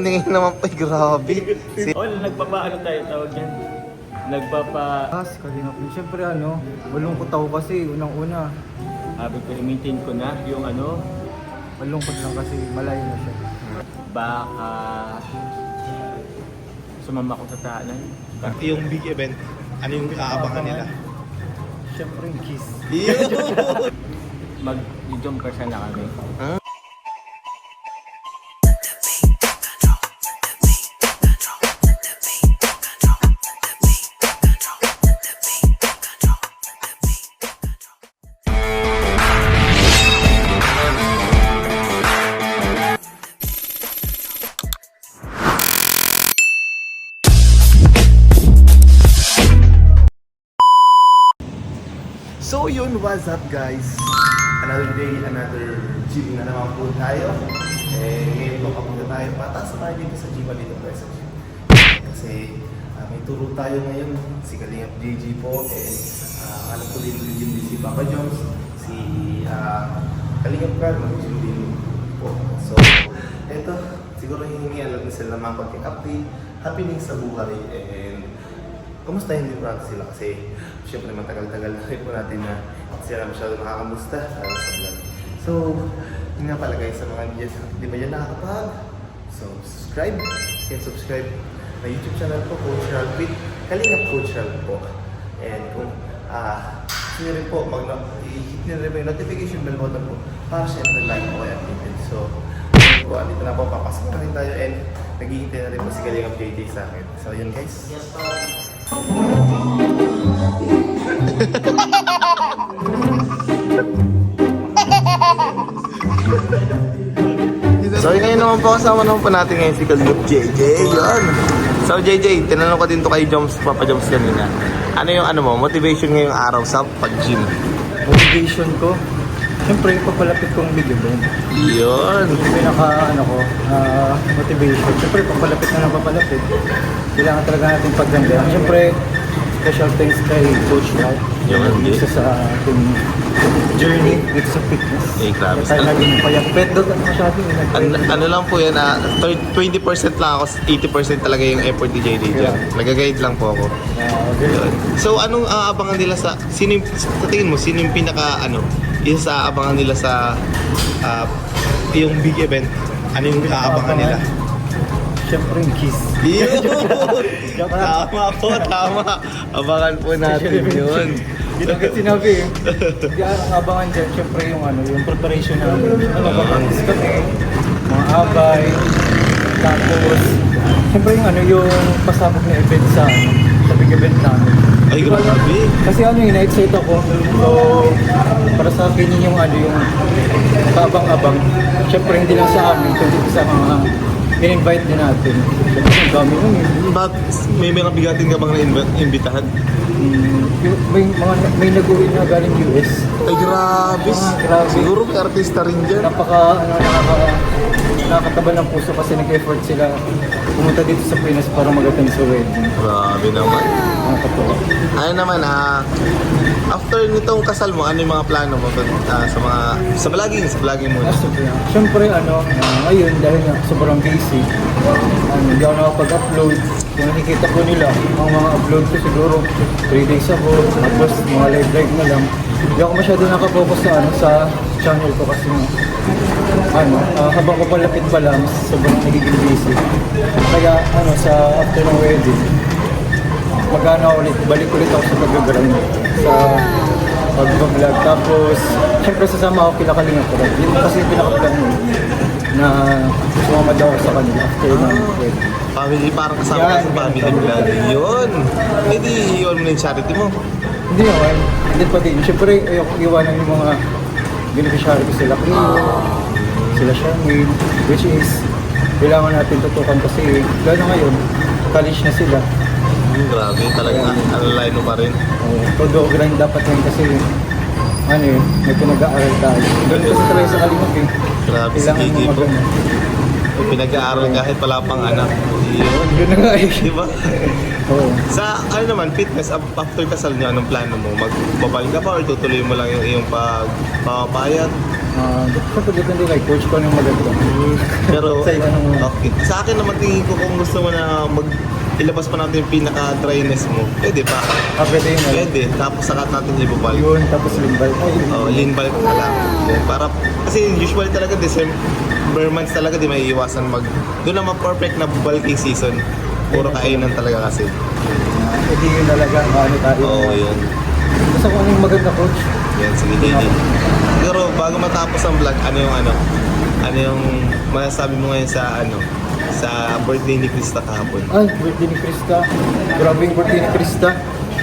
Tingin naman pa, grabe. Nagpapaano tayo tawag yan? Kalingap. Siyempre malungkot ako kasi unang-una. Sabi ko, i-maintain ko na yung Malungkot lang kasi malayo na siya. baka sumama ko sa tahanan. Yung big event, ano yung aabangan nila? Siyempre yung kiss. Mag-jumper sana kami. So yun, what's up guys? Another day, another gym na naman po tayo. Ngayon po kapunta tayo patas tayo dito sa gym, dito tayo sa gym. Kasi may turo tayo ngayon, si Kalingap JJ po, alam ko dito yung gym din si Papa Jones, si Kalingap Carl, mag-gym din po. So, eto, siguro hihingi alam na sila mga konting happening sa buhay, and kumusta hindi practice sila kasi syempre matagal-tagal na rin po natin na sila masyado nakakamusta sa vlog. So, yun nga pala guys, sa mga hindi ba yan nakakapag? So, subscribe and subscribe na YouTube channel po, Coach Ralph with Kalingap Coach Ralph po. And kung gusto nyo rin po, i-hit nyo rin po yung notification bell button po para syempre like po kayo updated. So, po, dito na po, papasok na rin tayo and naghihintay na rin po si Kalingap JJ sa akin. So, yun guys. So ngayon naman po kasama naman po natin ngayon si Kalingap JJ. Yun. So JJ, tinanong ko din to kay Joms, Papa Joms kanina. Ano yung motivation ngayong araw sa pag-gym? Motivation ko, siyempre papalapit kong big event. Yun. Yung motivation. Siyempre papalapit na lang papalapit. Kailangan talaga natin pagganda. Siyempre, special thanks kay Coach Ralph. Yun, isa sa ating journey dito sa fitness. Grabe. Tayo naging payapet doon masyado. Ano lang po yan, 20% lang ako, 80% talaga yung effort ni JJ dyan. Nag-guide lang po ako. Yun. So anong aabangan nila sa tingin mo, sino yung isa sa aabangan nila sa yung big event? Ano yung aabangan nila? Siyempre yung kiss. Tama po, tama. Abangan po natin yun. Hindi na agad sinabi eh. Hindi ang abangan dyan, siyempre yung preparation namin. Mag-practice kami, mga abay, tapos, siyempre yung pasabog na event sa big event namin. Ay, grabe. Kasi in-excite ako. So, para sa akin yun yung kaabang-abang. Siyempre hindi lang sa amin, kundi sa mga in-invite din natin. Siyempre, ang dami nun eh. May mga bigatin ka bang na-imbitahan? May nag-uwi na galing US. Ay, grabe. Siguro may artista rin dyan. Nakakataba ng puso kasi nag-effort sila pumunta dito sa Pinas para mag-attend sa wedding. Grabe naman. Nakakatawa. Ano naman, after nitong kasal mo, ano yung mga plano mo sa vlogging muna? Siyempre, ngayon dahil sobrang busy, hindi ako nakapag-upload. Kung nakikita ko nila, ang mga upload ko siguro 3 days ago, tapos mga live na lang. Hindi ako masyado nakafocus sa channel ko kasi habang ko palapit pa lang, sobrang nagiging busy. Kaya sa after ng wedding, balik ulit ako sa pag-grind, sa pag-vlog. Tapos, syempre sasama ako kila Kalingap ko. Yun kasi yung pinaka-plan mo na sumama daw ako sa kanila after ng wedding. Family, parang kasama ka sa family vlog. Yun. Hindi, iyon mo na yung charity mo. Hindi naman. Hindi pa din. Syempre, ayoko iwanan yung mga beneficiary ko sila. Sila Charmaine, which is kailangan natin tutukan kasi gano'n ngayon, college na sila. Grabe, talagang alay mo pa rin. Todo grind dapat yan kasi may pinag-aaral tayo. Ganun kasi talaga sa Kalingap eh. Grabe si Kailangan JJ mo po. Pinag-aaral kahit wala pang anak. Yun na nga eh. Di ba? Oo. Sa ano naman, fitness, after kasal nyo, anong plano mo? Magbabal ka pa or tutuloy mo lang yung iyong pagpapayat? Dapat depende kay coach ko anong maganda. Pero, Sa iba naman. okay. Sa akin naman tingin ko kung gusto mo na ilabas pa natin yung pinaka-dryness mo, pwede pa. Pwede yun. Pwede. Tapos saka natin ibabal. Yun, tapos limbal. Oh, lean bulk na lang. Then, kasi usually talaga December months talaga di may iwasan doon naman perfect na bulking season. Puro kainan talaga kasi. Hindi yun talaga. Ano tayo. Oo, yun. Basta kung anong maganda coach. Yan, sige, JD. Pero bago matapos ang vlog, ano yung masasabi mo ngayon sa birthday ni Krista kahapon? Ay, birthday ni Krista. Grabe yung birthday ni Krista.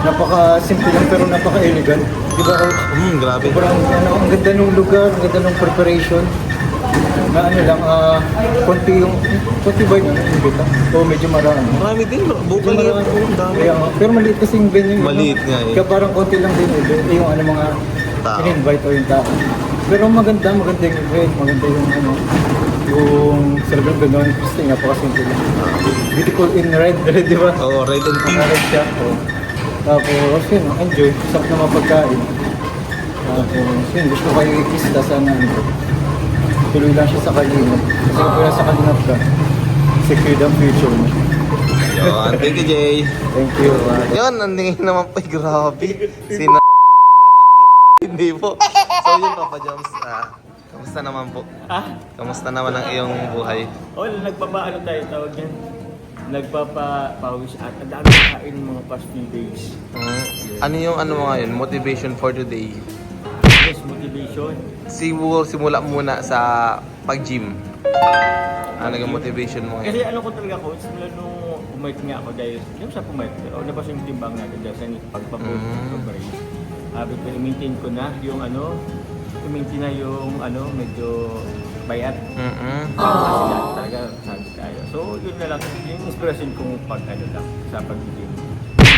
Napaka-simple lang pero napaka-elegant. Di ba coach? Grabe. Sobrang ang ganda ng lugar, ang ganda ng preparation. Na ano lang, konti ba yun? Imbita? O medyo marami. Marami din, bukal Medyo yun. marami. Dami. Kaya, pero maliit kasi yung venue. Maliit nga eh. Kaya parang konti lang din yung mga Tao. in-invite o yung tao. Pero maganda yung event, maganda yung celebrate gano'n, Krista, napakasimple lang. Beautiful in red, di ba? Oo, red and pink. Red siya. Oo. Tapos yun, enjoy, sarap na mapagkain. Tapos yun, gusto ko kayo ikista sana tuloy lang siya sa Kalingap. Kasi kung nasa Kalingap ka, secure ang future mo. Yun, thank you, Jay. Thank you. Yun, nandingin naman pa, grabe. Hindi po. So yun, Papa Joms, kamusta naman po? Kamusta naman ang iyong buhay? Nagpapaano tayo tawag yan? Nagpapawis at ang dami kain ng mga past few days. Ano yung mo ngayon, motivation for today? Yes, motivation. Siguro simula muna sa pag-gym. Ano yung motivation mo Kasi ngayon? ano ko talaga coach, mula nung pumayat nga ako dahil yung sa pumayat, labas yung timbang natin dahil sa pagpapost ng brace. Sabi ko, i-maintain ko na yung i-maintain na yung medyo bayat. Kasi lahat talaga sabi tayo. So yun na lang, yung inspiration kong lang sa pag-gym.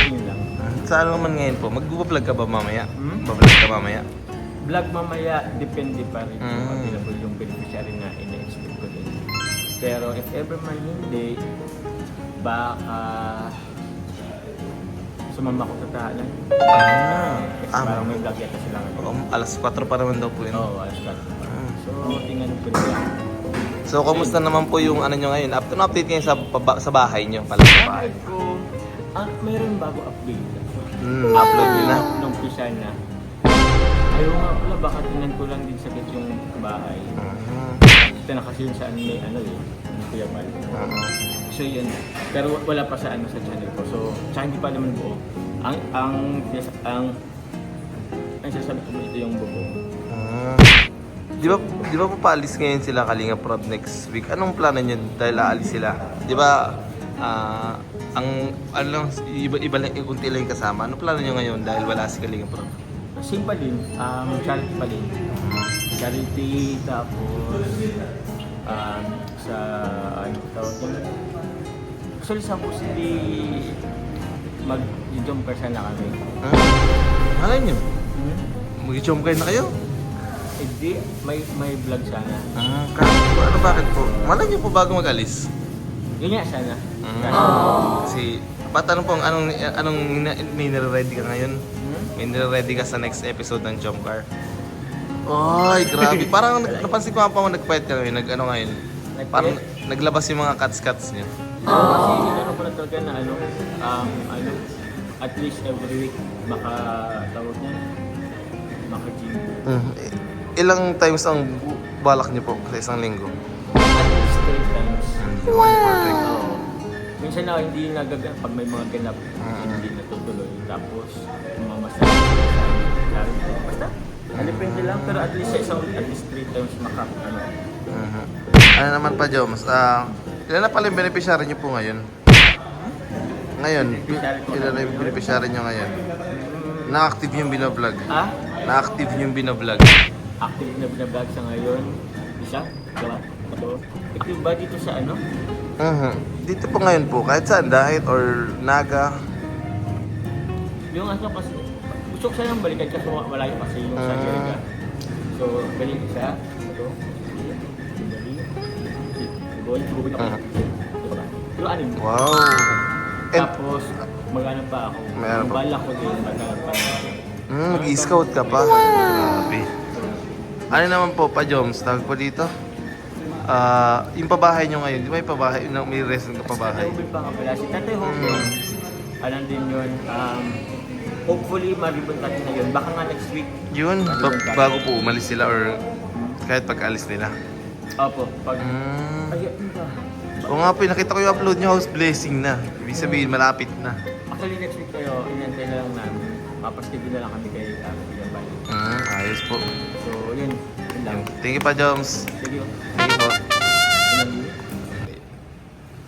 Yun lang. Sa ano naman ngayon po, mag-vlog ka ba mamaya? Hmm? Bablog ka mamaya? Vlog mamaya, depende pa rin kung Mm. available yung beneficiary na ina-expect ko din. Pero if ever man hindi, baka sumama ko sa tahanan. Kasi parang may vlog yata sila. Alas 4 pa naman daw po yun. Oo, alas 4. So, tingnan ko rin yan. So, kamusta naman po yung nyo ngayon? Update ngayon sa bahay nyo, pala sa bahay. Sabi ko, mayroon bago update. Upload nyo na. Nung pisa na. Ayaw nga pala, baka tingnan ko lang din sagad yung bahay. Ito na kasi yun sa yung Kuya Mal. So yun, pero wala pa sa sa channel ko. So, tsaka hindi pa naman buo. Ang sasabi ko ito yung buo. Di ba po paalis ngayon sila Kalinga Prod next week? Anong plano nyo dahil aalis sila? Di ba, iba lang, kunti lang yung kasama. Anong plano nyo ngayon dahil wala si Kalinga Prod? Same pa din, charity pa din. Charity, tapos sa tawag nila. Actually, sa hindi mag-jumper sana kami. Malay nyo? Mag-jump kayo na kayo? Hindi, may vlog sana. Ano bakit po? Malay nyo po bago mag-alis? Yun nga sana. Kasi, patanong po, anong may nire-ready ka ngayon? May nire-ready ka sa next episode ng Jump Car? Ay, grabe. Parang napansin ko nga pa nagpayat ka ngayon. Ngayon. Parang naglabas yung mga cuts niya. Kasi inano ko na talaga na at least every week makatawag niya, maka-gym. Ilang times ang balak niyo po sa isang linggo? At least 3 times. Perfect. Minsan na hindi nagaganap pag may mga ganap, hindi natutuloy. Tapos, mamasa. Basta, depende lang. Pero at least sa isang week, at least 3 times Ano naman pa, Joms? Ilan na pala yung beneficiary niyo po ngayon? Ngayon, ilan na yung beneficiary niyo ngayon? Na-active yung binablog. Na-active yung binablog. Active na binablog sa ngayon. Isa? Dalawa? Tatlo? Active ba dito sa Dito po ngayon po, kahit saan, dahil or naga. Yung kasi, gusto ko sanang balikan kasi malayo kasi yung sa Jerica. So, galing isa. Ito. Galing. Ito. basketball, gugod ako. Diba? Pero ano yun? Wow. And, Tapos, mag-ano pa ako. Mayroon Ang pa. bala ko din, mag-ano pa ako. mag-scout ka pa. Grabe. Ano naman po, pa Joms, tawag po dito? Yung pabahay nyo ngayon, di ba yung pabahay, may resident ka pabahay? Tatay Hobel pa nga pala. Si Tatay Hobel, ano din yun, hopefully maribot natin na yun. Baka nga next week. Yun, bago po umalis sila or kahit pag-alis nila. Opo, pag... Ay, ano ba? Oo nga po, nakita ko yung upload nyo, house blessing na. Ibig sabihin, malapit na. Actually, next week kayo, inantay na lang namin. Mapaskibin na lang kami kay Kuya Bal. Ayos po. So, yun. Yun lang. Thank you pa, Joms. Sige. Thank you po. Yun lang.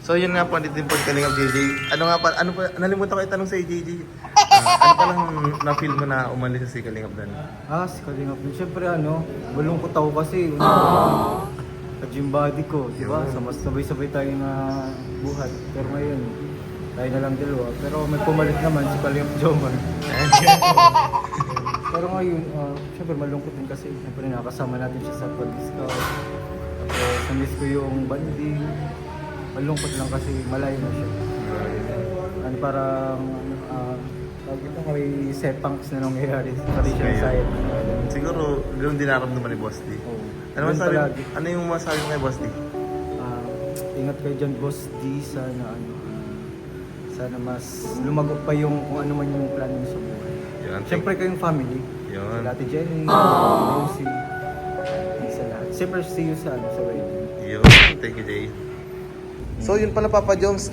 So yun nga po, andito din po ang Kalingap JJ. Ano pa, nalimutan ko itanong sa JJ. Ano pa lang na-feel mo na umalis sa si Kalingap Dan? Si Kalingap din. Siyempre malungkot ako kasi ka-gym body ko, di ba? So mas sabay-sabay tayo na buhat. Pero ngayon, tayo na lang dalawa. Pero may pumalit naman si Kalingap Jomar. Pero ngayon, siyempre malungkot din kasi siyempre nakasama natin siya sa pag-scout. Tapos na-miss ko yung banding. Malungkot lang kasi malayo na siya. Parang tawag ito, may sepangs na nangyayari sa Malaysian side. Siguro, ganoon din naramdaman ni Boss D. Ano Ganun masabi? palagi. Ano yung masabi mo kay Boss D? Ingat kayo dyan, Boss D. Sana mas lumago pa yung kung ano man yung plan niyo sa buhay. Yun, Siyempre kayong family. Yun. Sila Ate Jenny, Rosie, sa lahat. Siyempre see you sa wedding. Yun, thank you Jay. So yun pala Papa Joms,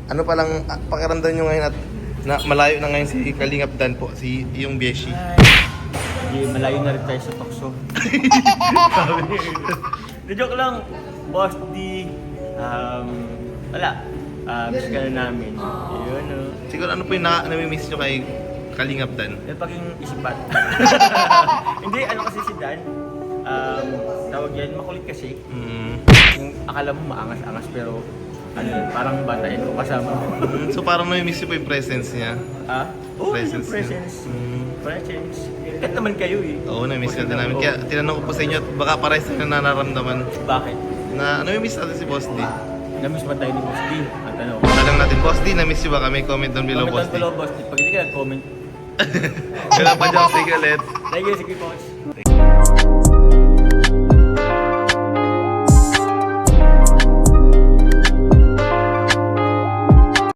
ano palang pakiramdam nyo ngayon at na malayo na ngayon si Kalingap Dan po, si yung Beshi. Hindi, malayo na rin tayo sa tukso. The joke lang, Boss D. Wala. Miss ka na namin. Yun, no. Siguro ano po yung nami-miss nyo kay Kalingap Dan? Yung paging isipat. Hindi, ano kasi si Dan, tawag yan, makulit kasi. Yung akala mo maangas-angas pero ano yun, parang batain ko kasama. So parang nami-miss nyo po yung presence niya? Oo, Presence yung presence. niya. Presence. Kahit naman kayo eh. Oo, nami-miss natin namin. Kaya tinanong ko po sa inyo at baka parehas na nararamdaman Bakit? na nami-miss natin si Boss D. Namiss ba tayo ni Boss D? Ang tanong. Tanong natin, Boss D, namiss nyo ba kami? Comment down below, Comment Boss down D. below, Boss D. Pag hindi ka nag-comment, Kailan pa Joms, sige ulit. thank you, sige, Boss.